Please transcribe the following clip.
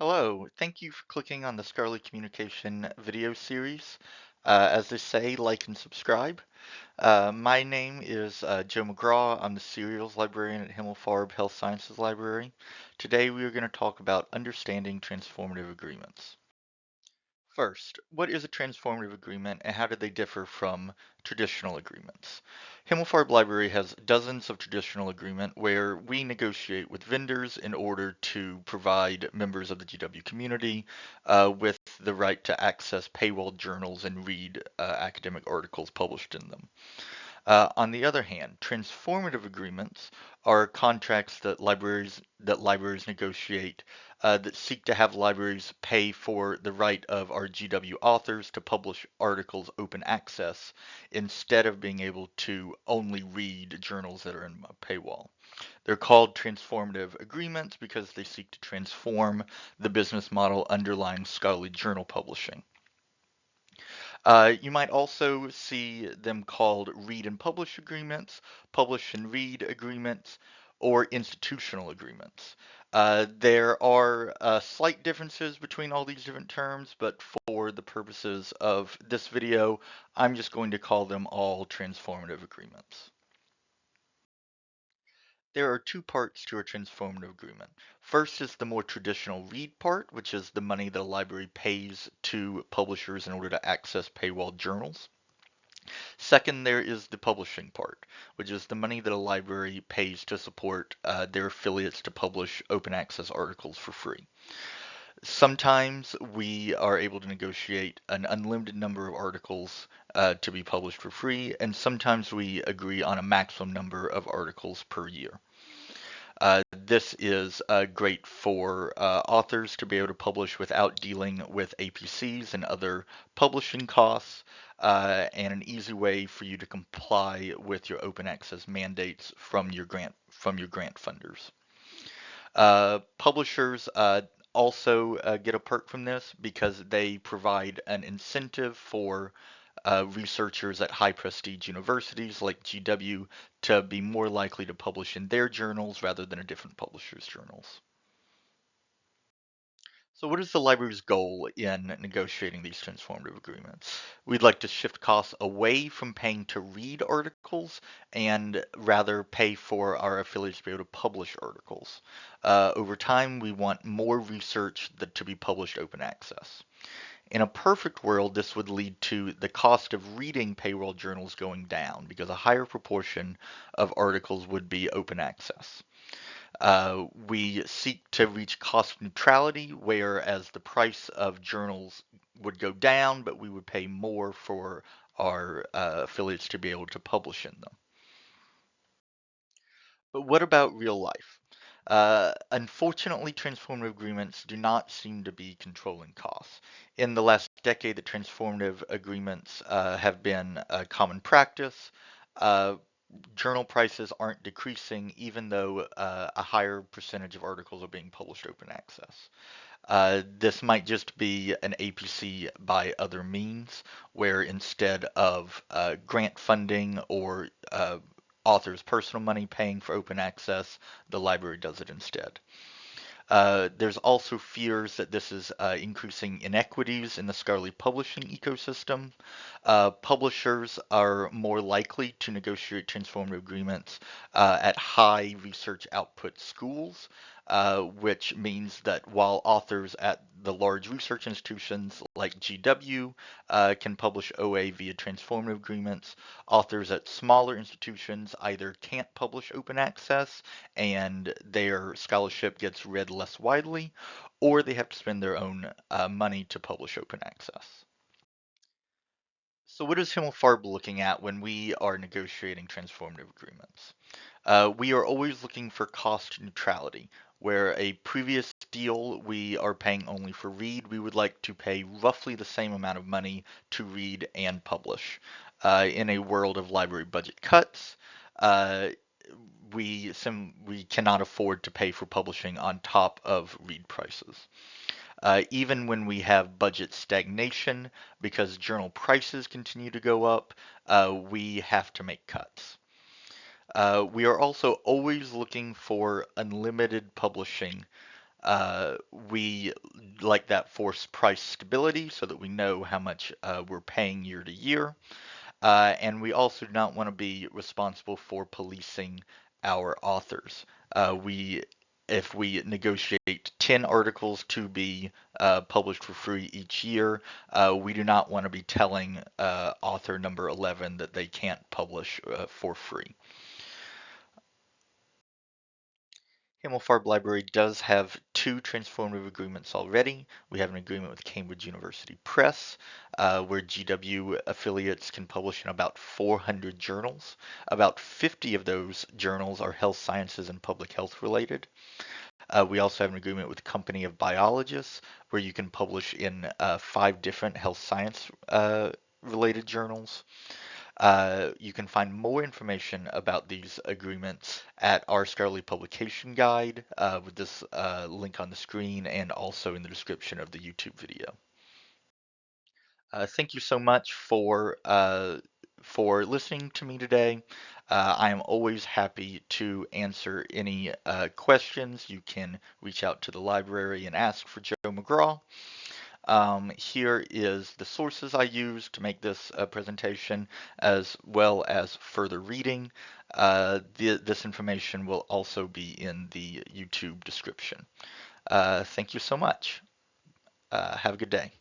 Hello, thank you for clicking on the Scholarly Communication video series. As they say, like and subscribe. My name is Joe McGraw. I'm the Serials Librarian at Himmelfarb Health Sciences Library. Today we are going to talk about understanding transformative agreements. First, what is a transformative agreement and how do they differ from traditional agreements? Himmelfarb Library has dozens of traditional agreements where we negotiate with vendors in order to provide members of the GW community with the right to access paywall journals and read academic articles published in them. On the other hand, transformative agreements are contracts that libraries negotiate that seek to have libraries pay for the right of our GW authors to publish articles open access instead of being able to only read journals that are in a paywall. They're called transformative agreements because they seek to transform the business model underlying scholarly journal publishing. You might also see them called read and publish agreements, publish and read agreements, or institutional agreements. There are slight differences between all these different terms, but for the purposes of this video, I'm just going to call them all transformative agreements. There are two parts to a transformative agreement. First is the more traditional read part, which is the money that a library pays to publishers in order to access paywall journals. Second, there is the publishing part, which is the money that a library pays to support their affiliates to publish open access articles for free. Sometimes we are able to negotiate an unlimited number of articles to be published for free, and sometimes we agree on a maximum number of articles per year. This is great for authors to be able to publish without dealing with APCs and other publishing costs, and an easy way for you to comply with your open access mandates from your grant funders. Publishers also get a perk from this because they provide an incentive for researchers at high prestige universities like GW to be more likely to publish in their journals rather than a different publisher's journals. So what is the library's goal in negotiating these transformative agreements? We'd like to shift costs away from paying to read articles and rather pay for our affiliates to be able to publish articles. Over time, we want more research to be published open access. In a perfect world, this would lead to the cost of reading payroll journals going down because a higher proportion of articles would be open access. We seek to reach cost neutrality, whereas the price of journals would go down, but we would pay more for our affiliates to be able to publish in them. But what about real life? Unfortunately, transformative agreements do not seem to be controlling costs. In the last decade, the transformative agreements have been a common practice. Uh, Journal prices aren't decreasing, even though a higher percentage of articles are being published open access. This might just be an APC by other means, where instead of grant funding or authors' personal money paying for open access, the library does it instead. There's also fears that this is increasing inequities in the scholarly publishing ecosystem. Publishers are more likely to negotiate transformative agreements at high research output schools, which means that while authors at the large research institutions like GW can publish OA via transformative agreements, authors at smaller institutions either can't publish open access and their scholarship gets read less widely, or they have to spend their own money to publish open access. So, what is Himmelfarb looking at when we are negotiating transformative agreements? We are always looking for cost neutrality. Where a previous deal we are paying only for read, we would like to pay roughly the same amount of money to read and publish. In a world of library budget cuts, uh, we cannot afford to pay for publishing on top of read prices. Even when we have budget stagnation, because journal prices continue to go up, we have to make cuts. We are also always looking for unlimited publishing Uh, we like that forced price stability so that we know how much we're paying year to year. And we also do not want to be responsible for policing our authors. We, if we negotiate 10 articles to be published for free each year, we do not want to be telling author number 11 that they can't publish for free. Himmelfarb Library does have two transformative agreements already. We have an agreement with Cambridge University Press, where GW affiliates can publish in about 400 journals. About 50 of those journals are health sciences and public health related. We also have an agreement with Company of Biologists, where you can publish in 5 different health science related journals. You can find more information about these agreements at our scholarly publication guide with this link on the screen and also in the description of the YouTube video. Thank you so much for listening to me today. I am always happy to answer any questions. You can reach out to the library and ask for Joe McGraw. Here is the sources I used to make this presentation, as well as further reading. This information will also be in the YouTube description. Thank you so much. Have a good day.